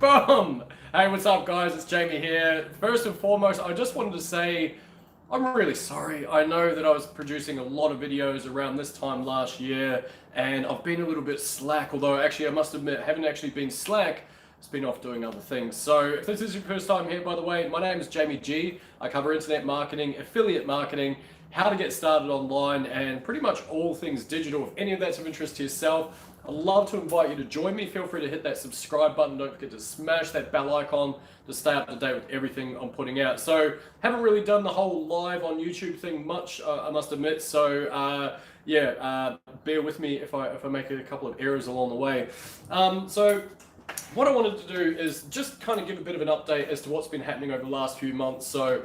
Boom! Hey, what's up, guys? It's Jamie here. First and foremost, I just wanted to say I'm really sorry. I know that I was producing a lot of videos around this time last year, and I've been a little bit slack, although actually I must admit, I haven't actually been slack. It's been off doing other things. So if this is your first time here, by the way, my name is Jamie G. I cover internet marketing, affiliate marketing, how to get started online, and pretty much all things digital. If any of that's of interest to yourself, I'd love to invite you to join me. Feel free to hit that subscribe button. Don't forget to smash that bell icon to stay up to date with everything I'm putting out. So haven't really done the whole live on YouTube thing much, I must admit. So bear with me if I make a couple of errors along the way. So what I wanted to do is just kind of give a bit of an update as to what's been happening over the last few months. So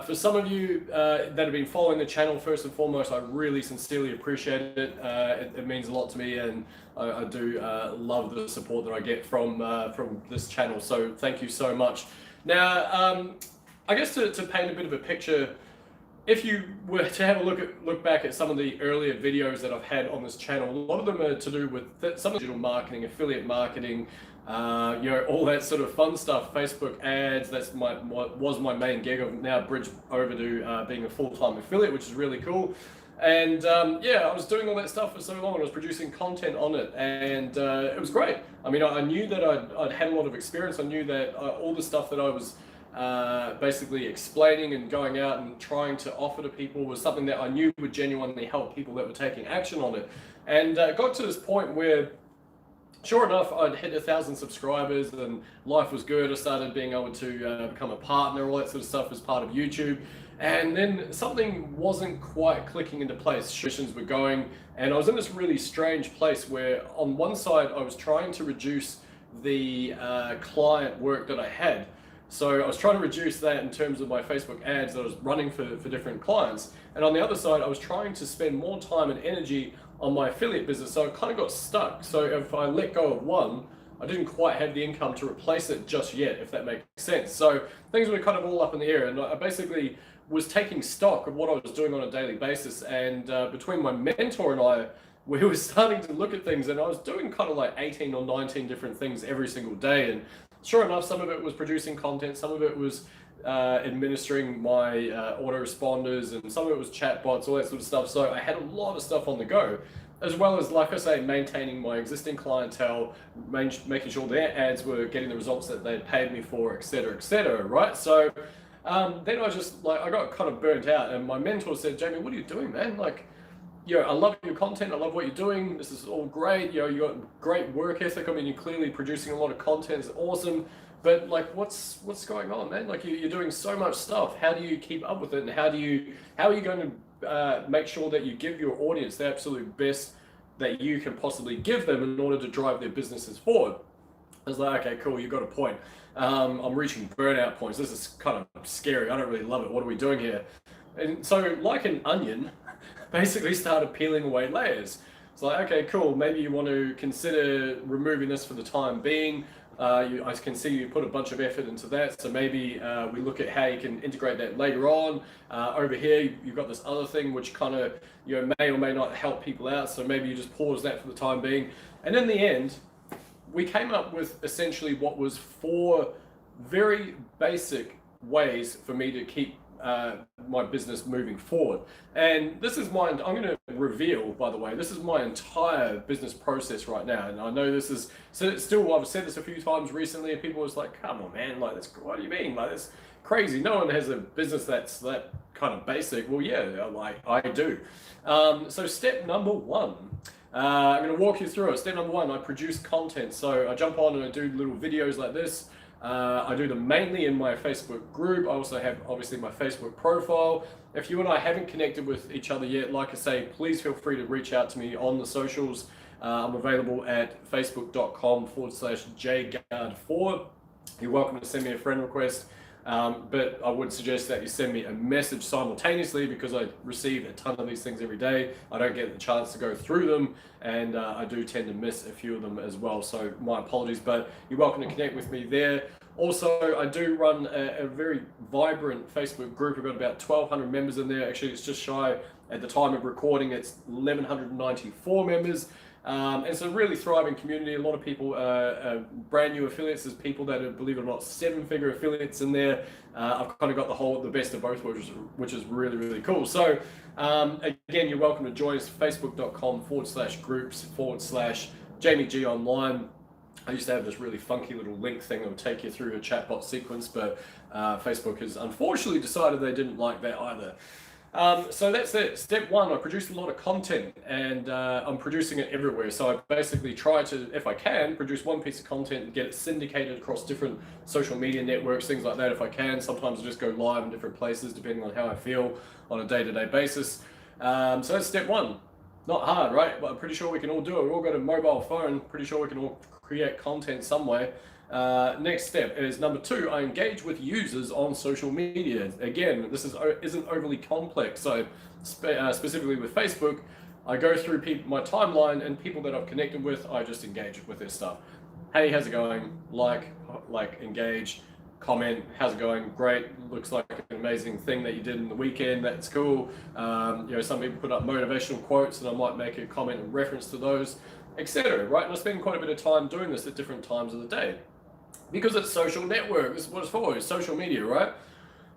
for some of you that have been following the channel, first and foremost, I really sincerely appreciate it. It means a lot to me, and I do love the support that I get from this channel. So thank you so much. Now, I guess to paint a bit of a picture, if you were to have a look back at some of the earlier videos that I've had on this channel, a lot of them are to do with some digital marketing, affiliate marketing, all that sort of fun stuff. Facebook ads, what was my main gig. I've now bridged over to being a full-time affiliate, which is really cool. And I was doing all that stuff for so long. I was producing content on it, and it was great. I mean, I knew that I'd had a lot of experience. I knew that all the stuff that I was basically explaining and going out and trying to offer to people was something that I knew would genuinely help people that were taking action on it. And it got to this point where, sure enough, I'd hit 1,000 subscribers and life was good. I started being able to become a partner, all that sort of stuff as part of YouTube. And then something wasn't quite clicking into place. Subscriptions were going, and I was in this really strange place where on one side I was trying to reduce the client work that I had. So I was trying to reduce that in terms of my Facebook ads that I was running for different clients. And on the other side, I was trying to spend more time and energy on my affiliate business. So I kind of got stuck. So if I let go of one, I didn't quite have the income to replace it just yet, if that makes sense. So things were kind of all up in the air. And I basically was taking stock of what I was doing on a daily basis. And between my mentor and I, we were starting to look at things, and I was doing kind of like 18 or 19 different things every single day. And sure enough, some of it was producing content, some of it was administering my autoresponders, and some of it was chatbots, all that sort of stuff. So I had a lot of stuff on the go, as well as, like I say, maintaining my existing clientele, making sure their ads were getting the results that they'd paid me for, et cetera, right? So then I got kind of burnt out, and my mentor said, Jamie, what are you doing, man? Like, I love your content. I love what you're doing. This is all great. You got great work ethic. I mean, you're clearly producing a lot of content. It's awesome. But like, what's going on, man? Like, you're doing so much stuff. How do you keep up with it? And how are you going to make sure that you give your audience the absolute best that you can possibly give them in order to drive their businesses forward? I was like, okay, cool. You got a point. I'm reaching burnout points. This is kind of scary. I don't really love it. What are we doing here? And so, like an onion, basically started peeling away layers. It's like, okay, cool, maybe you want to consider removing this for the time being. I can see you put a bunch of effort into that, so maybe we look at how you can integrate that later on. Over here, you've got this other thing which kind of may or may not help people out, so maybe you just pause that for the time being. And in the end, we came up with essentially what was 4 very basic ways for me to keep my business moving forward. And this is I'm going to reveal, by the way, this is my entire business process right now. And I know this is still, I've said this a few times recently, and people was like, come on, man, like, what do you mean? Like, that's crazy. No one has a business that's that kind of basic. Well, yeah, like, I do. So step number 1, I'm going to walk you through it. Step number 1, I produce content. So I jump on and I do little videos like this. I do them mainly in my Facebook group. I also have, obviously, my Facebook profile. If you and I haven't connected with each other yet, like I say, please feel free to reach out to me on the socials. I'm available at facebook.com/jguard4. You're welcome to send me a friend request. But I would suggest that you send me a message simultaneously, because I receive a ton of these things every day. I don't get the chance to go through them, and I do tend to miss a few of them as well. So my apologies, but you're welcome to connect with me there. Also, I do run a very vibrant Facebook group. We've got about 1,200 members in there. Actually, it's just shy, at the time of recording, it's 1,194 members. And it's a really thriving community. A lot of people are brand new affiliates. There's people that are, believe it or not, 7-figure affiliates in there. I've kind of got the best of both, which is really, really cool. So again, you're welcome to join us, facebook.com/groups/Jamie G Online. I used to have this really funky little link thing that would take you through a chatbot sequence, but Facebook has unfortunately decided they didn't like that either. So that's it. Step one, I produce a lot of content, and I'm producing it everywhere. So I basically try to, if I can, produce one piece of content and get it syndicated across different social media networks, things like that if I can. Sometimes I just go live in different places depending on how I feel on a day-to-day basis. So that's step one. Not hard, right? But I'm pretty sure we can all do it. We've all got a mobile phone. Pretty sure we can all create content some way. Next step is number 2, I engage with users on social media. Again, this isn't overly complex. So specifically with Facebook, I go through my timeline and people that I've connected with, I just engage with their stuff. Hey, how's it going? Like, engage, comment, how's it going? Great, looks like an amazing thing that you did in the weekend, that's cool. Some people put up motivational quotes and I might make a comment in reference to those, etc. Right? And I spend quite a bit of time doing this at different times of the day. Because it's social network, this is what it's for, it's social media, right?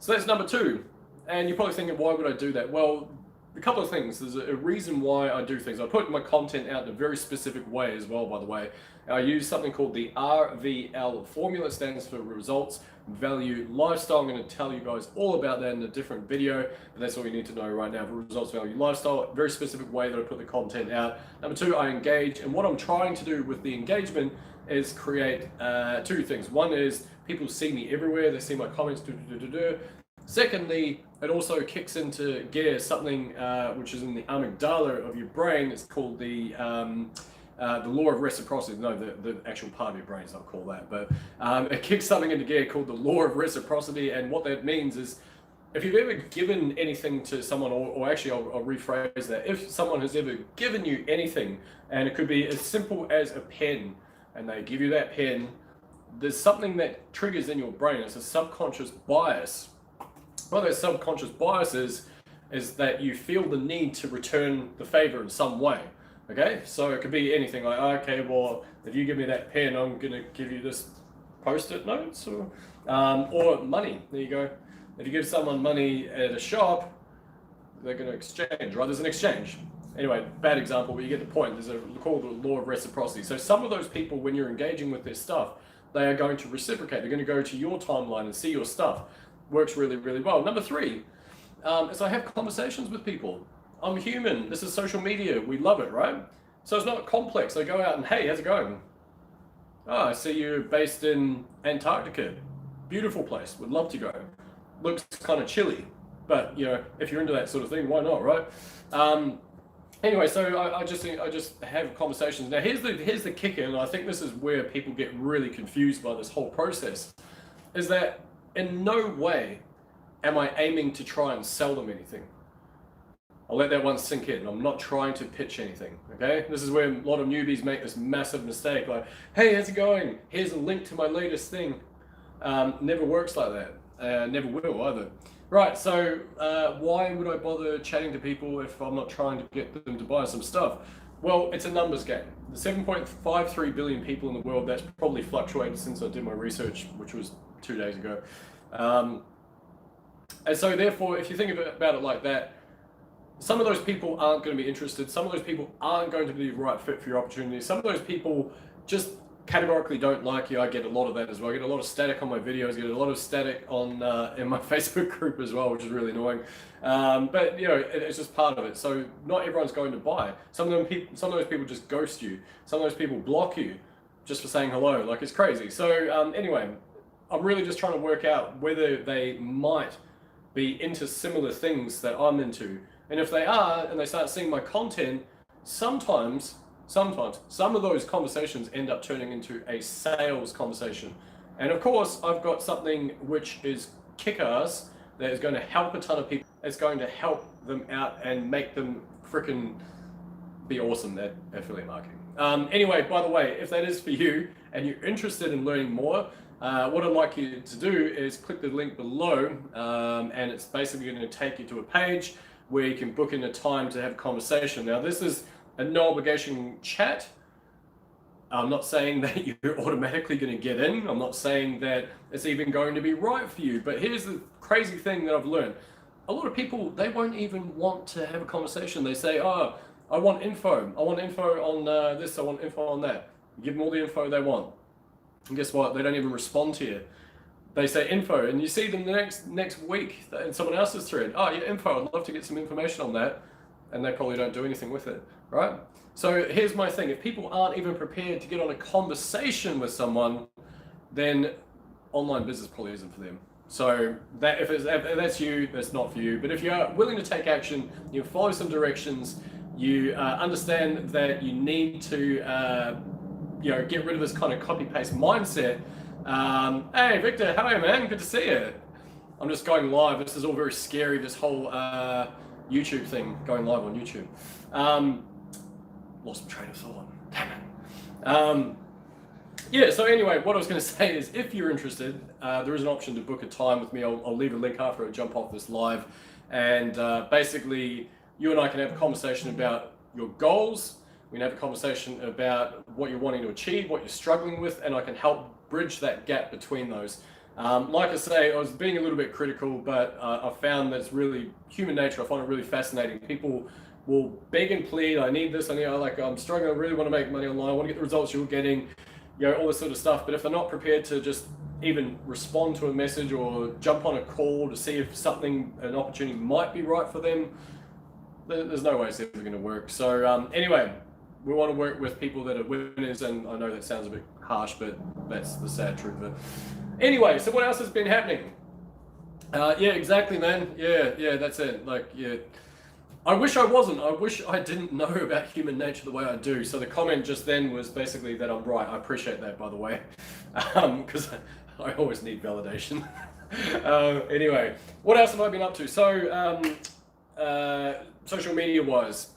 So that's number 2. And you're probably thinking, why would I do that? Well, a couple of things. There's a reason why I do things. I put my content out in a very specific way as well, by the way. I use something called the RVL formula. It stands for Results, Value, Lifestyle. I'm going to tell you guys all about that in a different video, but that's all you need to know right now. For Results, Value, Lifestyle, very specific way that I put the content out. Number 2, I engage. And what I'm trying to do with the engagement is create 2 things. One is people see me everywhere. They see my comments. Secondly, it also kicks into gear something which is in the amygdala of your brain. It's called the law of reciprocity. No, the actual part of your brain is not called that, but it kicks something into gear called the law of reciprocity. And what that means is, if you've ever given anything to someone, or actually I'll rephrase that, if someone has ever given you anything, and it could be as simple as a pen, and they give you that pen, there's something that triggers in your brain. It's a subconscious bias. One of those subconscious biases is that you feel the need to return the favor in some way. Okay, so it could be anything like, okay, well, if you give me that pen, I'm gonna give you this post-it notes, or money. There you go. If you give someone money at a shop, they're gonna exchange, right? There's an exchange. Anyway, bad example, but you get the point. There's called the law of reciprocity. So some of those people, when you're engaging with their stuff, they are going to reciprocate. They're going to go to your timeline and see your stuff. Works really, really well. Number 3 is I have conversations with people. I'm human. This is social media. We love it, right? So it's not complex. I go out and, hey, how's it going? Oh, I see you're based in Antarctica. Beautiful place. Would love to go. Looks kind of chilly, but if you're into that sort of thing, why not, right? Anyway, so I just have conversations. Now here's the kicker, and I think this is where people get really confused by this whole process, is that in no way am I aiming to try and sell them anything. I'll let that one sink in. I'm not trying to pitch anything, okay? This is where a lot of newbies make this massive mistake, like, hey, how's it going? Here's a link to my latest thing. Never works like that. Never will either. Right, so why would I bother chatting to people if I'm not trying to get them to buy some stuff? Well, it's a numbers game. The 7.53 billion people in the world, that's probably fluctuated since I did my research, which was 2 days ago. And so therefore, if you think about it like that, some of those people aren't going to be interested. Some of those people aren't going to be the right fit for your opportunity. Some of those people just categorically don't like you. I get a lot of that as well. I get a lot of static on my videos. I get a lot of static on in my Facebook group as well, which is really annoying. But it's just part of it. So not everyone's going to buy. Some of those people just ghost you. Some of those people block you just for saying hello. Like, it's crazy. So anyway, I'm really just trying to work out whether they might be into similar things that I'm into. And if they are, and they start seeing my content, sometimes some of those conversations end up turning into a sales conversation. And of course, I've got something which is kick-ass, that is going to help a ton of people. It's going to help them out and make them freaking be awesome at affiliate marketing. Anyway, by the way, if that is for you and you're interested in learning more, what I'd like you to do is click the link below, and it's basically going to take you to a page where you can book in a time to have a conversation. Now, this is a no obligation chat. I'm not saying that you're automatically going to get in. I'm not saying that it's even going to be right for you. But here's the crazy thing that I've learned. A lot of people, they won't even want to have a conversation. They say, oh, I want info. I want info on this. I want info on that. You give them all the info they want. And guess what? They don't even respond to you. They say info, and you see them the next week in someone else's thread. Oh, yeah, info. I'd love to get some information on that. And they probably don't do anything with it, right? So here's my thing. If people aren't even prepared to get on a conversation with someone, then online business probably isn't for them. So that if that's you, that's not for you. But if you are willing to take action, you follow some directions, you understand that you need to get rid of this kind of copy-paste mindset. Hey, Victor, hello, man. Good to see you. I'm just going live. This is all very scary, this whole YouTube thing, going live on YouTube. Lost my train of thought. Damn it. So anyway, what I was going to say is if you're interested, there is an option to book a time with me. I'll leave a link after I jump off this live. And basically, you and I can have a conversation about your goals. We can have a conversation about what you're wanting to achieve, what you're struggling with, and I can help bridge that gap between those. Like I say, I was being a little bit critical, but I found that it's really human nature. I find it really fascinating. People will beg and plead, I need this, I'm struggling, I really want to make money online, I want to get the results you're getting, all this sort of stuff. But if they're not prepared to just even respond to a message or jump on a call to see if an opportunity might be right for them, there's no way it's ever going to work. So anyway, we want to work with people that are winners, and I know that sounds a bit harsh, but that's the sad truth of it. Anyway, so what else has been happening? Yeah, exactly, man. Yeah, that's it. I wish I wasn't. I wish I didn't know about human nature the way I do. So the comment just then was basically that I'm right. I appreciate that, by the way, because I always need validation. Anyway, what else have I been up to? So social media-wise,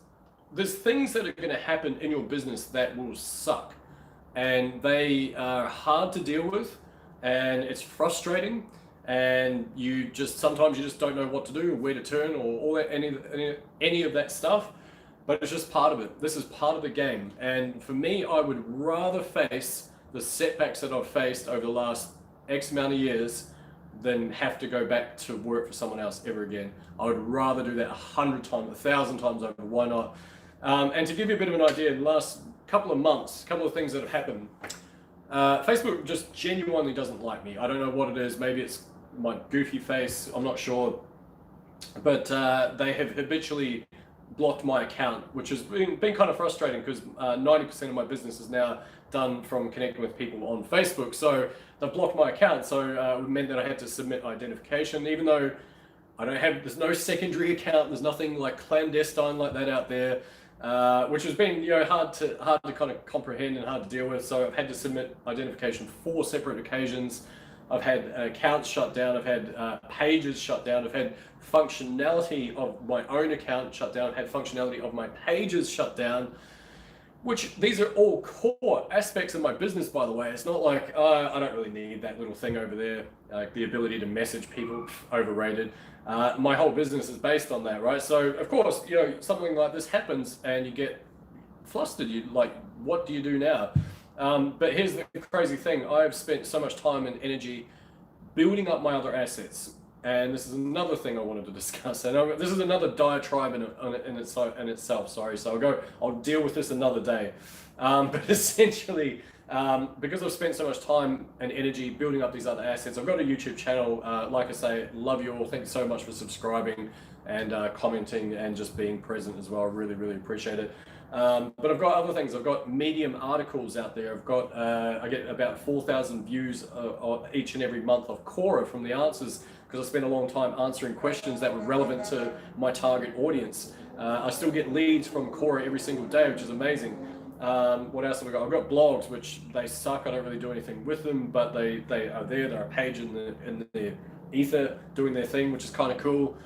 there's things that are going to happen in your business that will suck, and they are hard to deal with, and it's frustrating. And sometimes you just don't know what to do, where to turn, or all that, any of that stuff. But it's just part of it. This is part of the game. And for me, I would rather face the setbacks that I've faced over the last X amount of years than have to go back to work for someone else ever again. I would rather do that 100 times, 1,000 times over. Why not? And to give you a bit of an idea, in the last couple of months, a couple of things that have happened. Facebook just genuinely doesn't like me. I don't know what it is. Maybe it's my goofy face, I'm not sure, but they have habitually blocked my account, which has been kind of frustrating because 90% of my business is now done from connecting with people on Facebook. So they blocked my account, so it meant that I had to submit identification, even though there's no secondary account, there's nothing like clandestine like that out there, which has been hard to kind of comprehend and hard to deal with. So I've had to submit identification 4 separate occasions. I've had accounts shut down, I've had pages shut down, I've had functionality of my own account shut down, I've had functionality of my pages shut down, which these are all core aspects of my business, by the way. It's not like, I don't really need that little thing over there, like the ability to message people, overrated. My whole business is based on that, right? So of course, something like this happens and you get flustered. What do you do now? But here's the crazy thing. I've spent so much time and energy building up my other assets. And this is another thing I wanted to discuss. And this is another diatribe in itself, sorry. So I'll deal with this another day. But essentially, because I've spent so much time and energy building up these other assets, I've got a YouTube channel. Like I say, love you all. Thank you so much for subscribing and commenting and just being present as well. I really, really appreciate it. But I've got other things. I've got Medium articles out there. I get about 4,000 views each and every month of Quora from the answers, because I spent a long time answering questions that were relevant to my target audience. I still get leads from Quora every single day, which is amazing. What else have I got? I've got blogs, which they suck. I don't really do anything with them, but they are there. They're a page in the ether doing their thing, which is kind of cool.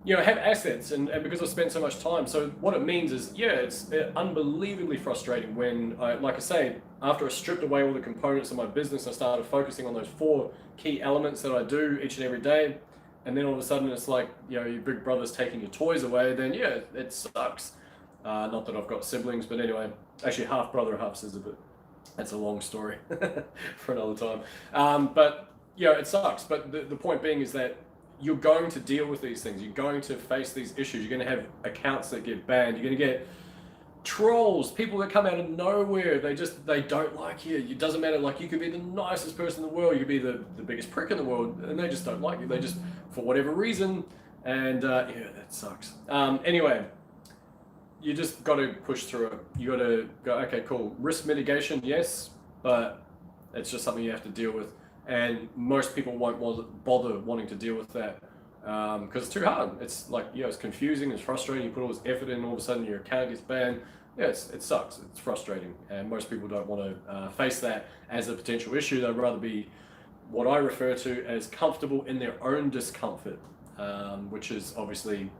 Have assets, and because I've spent so much time. So what it means is, it's unbelievably frustrating when, like I say, after I stripped away all the components of my business, I started focusing on those 4 key elements that I do each and every day. And then all of a sudden it's like, your big brother's taking your toys away, then it sucks. Not that I've got siblings, but anyway, actually half brother, half sister, but that's a long story for another time. But yeah, it sucks. But the point being is that you're going to deal with these things. You're going to face these issues. You're going to have accounts that get banned. You're going to get trolls, people that come out of nowhere. They don't like you. It doesn't matter. Like, you could be the nicest person in the world. You could be the biggest prick in the world, and they just don't like you. They just, for whatever reason. And yeah, that sucks. Anyway, you just got to push through it. You got to go, okay, cool. Risk mitigation, yes, but it's just something you have to deal with. And most people won't bother wanting to deal with that because it's too hard. It's like, it's confusing, it's frustrating. You put all this effort in, all of a sudden your account gets banned. Yeah, it sucks. It's frustrating. And most people don't want to face that as a potential issue. They'd rather be what I refer to as comfortable in their own discomfort, which is obviously,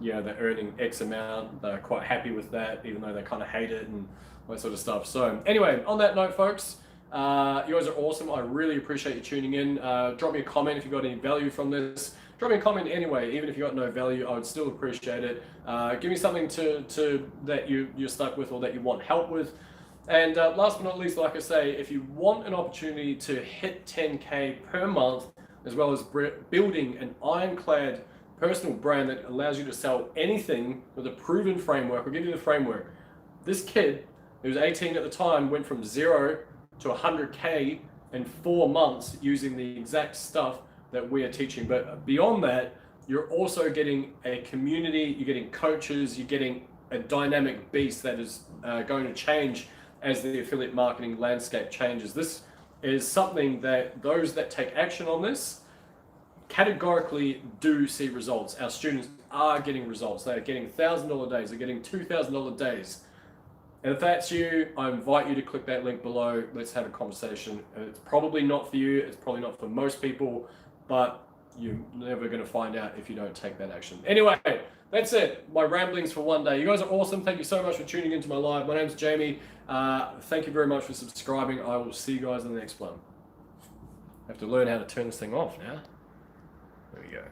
they're earning X amount. They're quite happy with that, even though they kind of hate it and all that sort of stuff. So anyway, on that note, folks, you guys are awesome. I really appreciate you tuning in. Drop me a comment if you got any value from this. Drop me a comment anyway, even if you got no value, I would still appreciate it. Give me something to that you're stuck with or that you want help with. And last but not least, like I say, if you want an opportunity to hit 10K per month, as well as building an ironclad personal brand that allows you to sell anything with a proven framework, I'll give you the framework. This kid, who was 18 at the time, went from 0 to 100K in 4 months using the exact stuff that we are teaching. But beyond that, you're also getting a community, you're getting coaches, you're getting a dynamic beast that is going to change as the affiliate marketing landscape changes. This is something that those that take action on this categorically do see results. Our students are getting results. They're getting $1,000 days, they're getting $2,000 days. And if that's you, I invite you to click that link below. Let's have a conversation. It's probably not for you. It's probably not for most people, but you're never going to find out if you don't take that action. Anyway, that's it. My ramblings for one day. You guys are awesome. Thank you so much for tuning into my live. My name's Jamie. Thank you very much for subscribing. I will see you guys in the next one. I have to learn how to turn this thing off now. There we go.